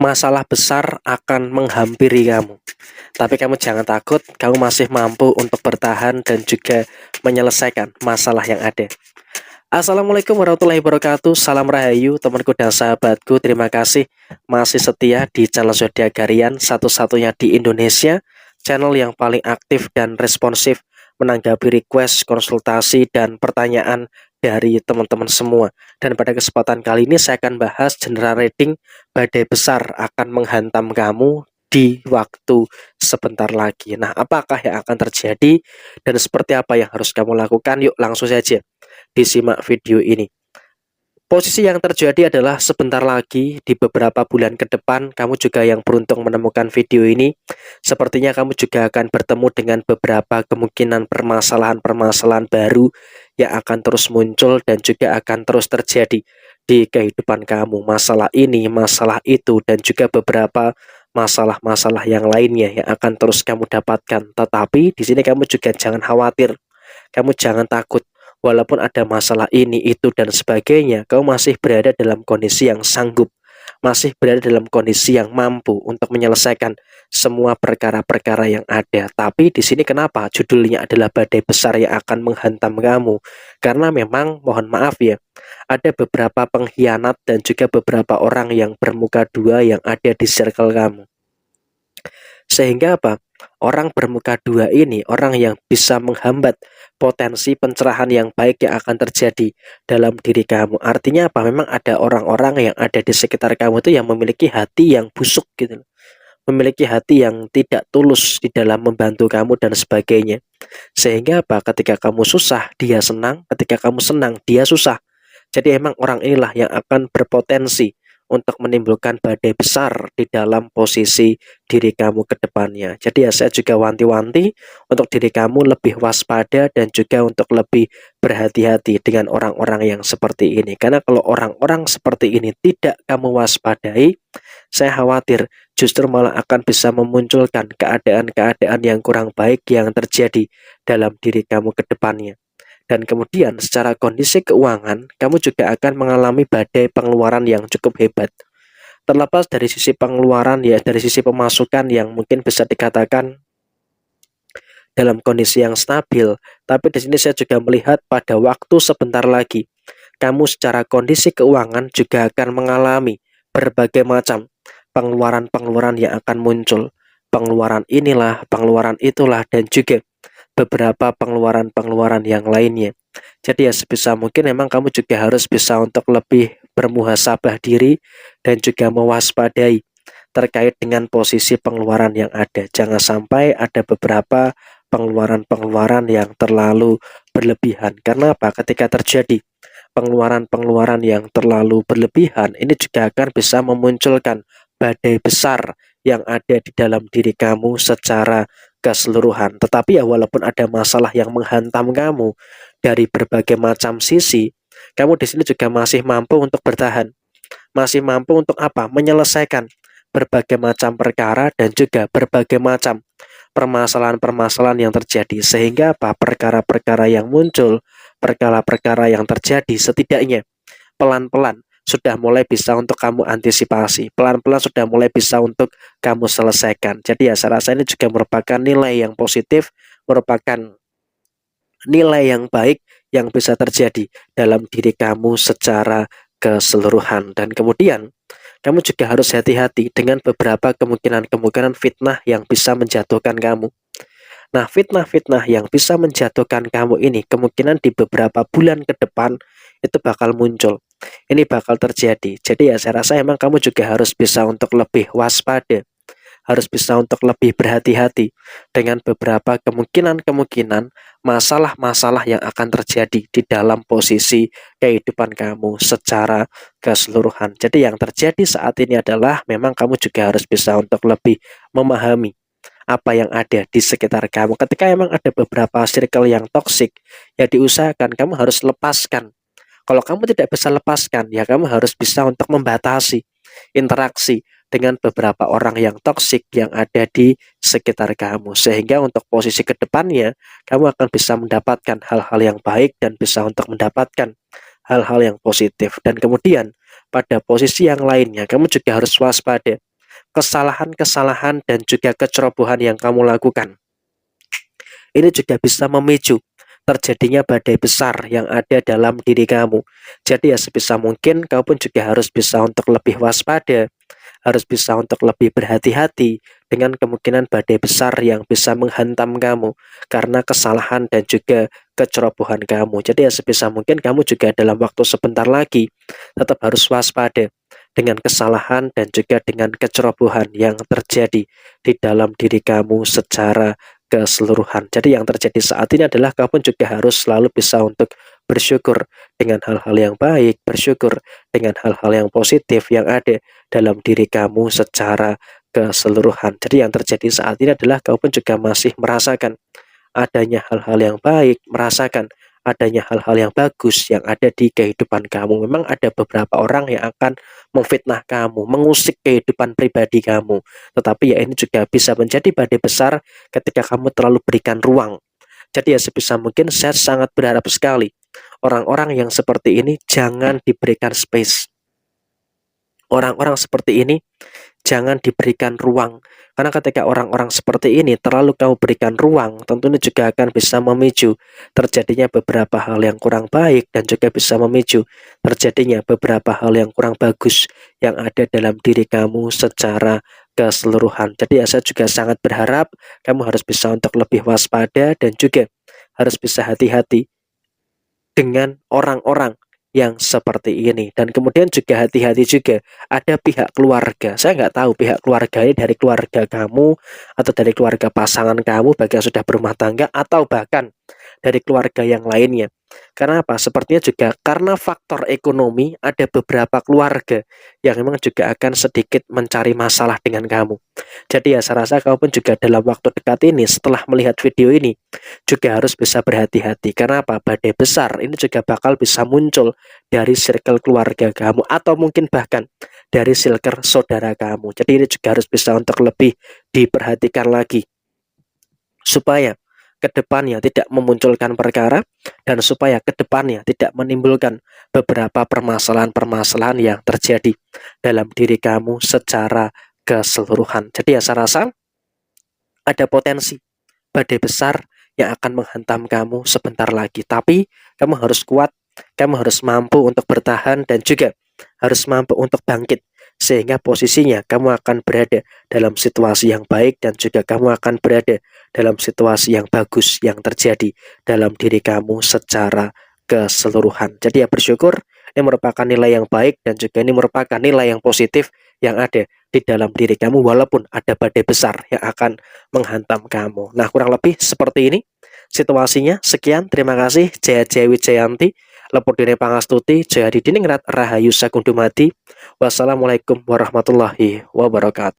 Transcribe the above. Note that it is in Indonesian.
masalah besar akan menghampiri kamu. Tapi kamu jangan takut, kamu masih mampu untuk bertahan dan juga menyelesaikan masalah yang ada. Assalamualaikum warahmatullahi wabarakatuh. Salam rahayu temanku dan sahabatku. Terima kasih masih setia di channel Zodiak Harian, satu-satunya di Indonesia, channel yang paling aktif dan responsif menanggapi request, konsultasi, dan pertanyaan dari teman-teman semua. Dan pada kesempatan kali ini saya akan bahas general reading badai besar akan menghantam kamu di waktu sebentar lagi. Nah, apakah yang akan terjadi dan seperti apa yang harus kamu lakukan? Yuk langsung saja disimak video ini. Posisi yang terjadi adalah sebentar lagi di beberapa bulan ke depan kamu juga yang beruntung menemukan video ini. Sepertinya kamu juga akan bertemu dengan beberapa kemungkinan permasalahan-permasalahan baru yang akan terus muncul dan juga akan terus terjadi di kehidupan kamu. Masalah ini, masalah itu, dan juga beberapa masalah-masalah yang lainnya yang akan terus kamu dapatkan. Tetapi di sini kamu juga jangan khawatir, kamu jangan takut. Walaupun ada masalah ini, itu, dan sebagainya, kamu masih berada dalam kondisi yang sanggup, masih berada dalam kondisi yang mampu untuk menyelesaikan semua perkara-perkara yang ada. Tapi di sini kenapa judulnya adalah badai besar yang akan menghantam kamu? Karena memang mohon maaf ya, ada beberapa pengkhianat dan juga beberapa orang yang bermuka dua yang ada di circle kamu. Sehingga apa? Orang bermuka dua ini, orang yang bisa menghambat potensi pencerahan yang baik yang akan terjadi dalam diri kamu. Artinya apa? Memang ada orang-orang yang ada di sekitar kamu itu yang memiliki hati yang busuk gitu, memiliki hati yang tidak tulus di dalam membantu kamu dan sebagainya. Sehingga apa? Ketika kamu susah, dia senang. Ketika kamu senang, dia susah. Jadi emang orang inilah yang akan berpotensi untuk menimbulkan badai besar di dalam posisi diri kamu ke depannya. Jadi ya saya juga wanti-wanti untuk diri kamu lebih waspada dan juga untuk lebih berhati-hati dengan orang-orang yang seperti ini. Karena kalau orang-orang seperti ini tidak kamu waspadai, saya khawatir justru malah akan bisa memunculkan keadaan-keadaan yang kurang baik yang terjadi dalam diri kamu ke depannya. Dan kemudian secara kondisi keuangan, kamu juga akan mengalami badai pengeluaran yang cukup hebat. Terlepas dari sisi pengeluaran ya, dari sisi pemasukan yang mungkin bisa dikatakan dalam kondisi yang stabil, tapi di sini saya juga melihat pada waktu sebentar lagi, kamu secara kondisi keuangan juga akan mengalami berbagai macam pengeluaran-pengeluaran yang akan muncul. Pengeluaran inilah, pengeluaran itulah, dan juga beberapa pengeluaran-pengeluaran yang lainnya. Jadi ya sebisa mungkin memang kamu juga harus bisa untuk lebih bermuhasabah diri dan juga mewaspadai terkait dengan posisi pengeluaran yang ada. Jangan sampai ada beberapa pengeluaran-pengeluaran yang terlalu berlebihan. Karena apa? Ketika terjadi pengeluaran-pengeluaran yang terlalu berlebihan, ini juga akan bisa memunculkan badai besar yang ada di dalam diri kamu secara keseluruhan. Tetapi ya walaupun ada masalah yang menghantam kamu dari berbagai macam sisi, kamu di sini juga masih mampu untuk bertahan. Masih mampu untuk apa? Menyelesaikan berbagai macam perkara dan juga berbagai macam permasalahan-permasalahan yang terjadi. Sehingga apa? Perkara-perkara yang muncul, perkara-perkara yang terjadi setidaknya pelan-pelan sudah mulai bisa untuk kamu antisipasi, pelan-pelan sudah mulai bisa untuk kamu selesaikan. Jadi ya saya rasa ini juga merupakan nilai yang positif, merupakan nilai yang baik yang bisa terjadi dalam diri kamu secara keseluruhan. Dan kemudian kamu juga harus hati-hati dengan beberapa kemungkinan-kemungkinan fitnah yang bisa menjatuhkan kamu. Nah, fitnah-fitnah yang bisa menjatuhkan kamu ini kemungkinan di beberapa bulan ke depan itu bakal muncul. Ini bakal terjadi. Jadi ya saya rasa emang kamu juga harus bisa untuk lebih waspada, harus bisa untuk lebih berhati-hati dengan beberapa kemungkinan-kemungkinan masalah-masalah yang akan terjadi di dalam posisi kehidupan kamu secara keseluruhan. Jadi yang terjadi saat ini adalah memang kamu juga harus bisa untuk lebih memahami apa yang ada di sekitar kamu. Ketika emang ada beberapa circle yang toksik, ya diusahakan kamu harus lepaskan. Kalau kamu tidak bisa lepaskan, ya kamu harus bisa untuk membatasi interaksi dengan beberapa orang yang toksik yang ada di sekitar kamu. Sehingga untuk posisi kedepannya, kamu akan bisa mendapatkan hal-hal yang baik dan bisa untuk mendapatkan hal-hal yang positif. Dan kemudian pada posisi yang lainnya, kamu juga harus waspada kesalahan-kesalahan dan juga kecerobohan yang kamu lakukan. Ini juga bisa memicu terjadinya badai besar yang ada dalam diri kamu. Jadi ya sebisa mungkin kamu pun juga harus bisa untuk lebih waspada, harus bisa untuk lebih berhati-hati dengan kemungkinan badai besar yang bisa menghantam kamu karena kesalahan dan juga kecerobohan kamu. Jadi ya sebisa mungkin kamu juga dalam waktu sebentar lagi tetap harus waspada dengan kesalahan dan juga dengan kecerobohan yang terjadi di dalam diri kamu secara keseluruhan. Jadi yang terjadi saat ini adalah kamu juga harus selalu bisa untuk bersyukur dengan hal-hal yang baik, bersyukur dengan hal-hal yang positif yang ada dalam diri kamu secara keseluruhan. Jadi yang terjadi saat ini adalah kamu pun juga masih merasakan adanya hal-hal yang baik, merasakan adanya hal-hal yang bagus yang ada di kehidupan kamu. Memang ada beberapa orang yang akan memfitnah kamu, mengusik kehidupan pribadi kamu. Tetapi ya ini juga bisa menjadi badai besar ketika kamu terlalu berikan ruang. Jadi ya sebisa mungkin saya sangat berharap sekali orang-orang yang seperti ini jangan diberikan space. Orang-orang seperti ini jangan diberikan ruang. Karena ketika orang-orang seperti ini terlalu kamu berikan ruang, tentunya juga akan bisa memicu terjadinya beberapa hal yang kurang baik dan juga bisa memicu terjadinya beberapa hal yang kurang bagus yang ada dalam diri kamu secara keseluruhan. Jadi ya saya juga sangat berharap kamu harus bisa untuk lebih waspada dan juga harus bisa hati-hati dengan orang-orang yang seperti ini. Dan kemudian juga hati-hati juga ada pihak keluarga. Saya nggak tahu pihak keluarga ini dari keluarga kamu atau dari keluarga pasangan kamu bagi yang sudah berumah tangga atau bahkan dari keluarga yang lainnya. Karena apa? Sepertinya juga karena faktor ekonomi ada beberapa keluarga yang memang juga akan sedikit mencari masalah dengan kamu. Jadi ya saya rasa kamu pun juga dalam waktu dekat ini setelah melihat video ini juga harus bisa berhati-hati. Karena apa? Badai besar ini juga bakal bisa muncul dari circle keluarga kamu atau mungkin bahkan dari circle saudara kamu. Jadi ini juga harus bisa untuk lebih diperhatikan lagi supaya kedepannya tidak memunculkan perkara dan supaya kedepannya tidak menimbulkan beberapa permasalahan-permasalahan yang terjadi dalam diri kamu secara keseluruhan. Jadi ya saya rasa ada potensi badai besar yang akan menghantam kamu sebentar lagi. Tapi kamu harus kuat, kamu harus mampu untuk bertahan dan juga harus mampu untuk bangkit. Sehingga posisinya kamu akan berada dalam situasi yang baik dan juga kamu akan berada dalam situasi yang bagus yang terjadi dalam diri kamu secara keseluruhan. Jadi ya bersyukur, ini merupakan nilai yang baik dan juga ini merupakan nilai yang positif yang ada di dalam diri kamu walaupun ada badai besar yang akan menghantam kamu. Nah kurang lebih seperti ini situasinya. Sekian, terima kasih. Jaya Jaya Wijayanti, Lepurdene Pangastuti, Jaya Didiningrat, Rahayu Sakundumati. Wassalamualaikum warahmatullahi wabarakatuh.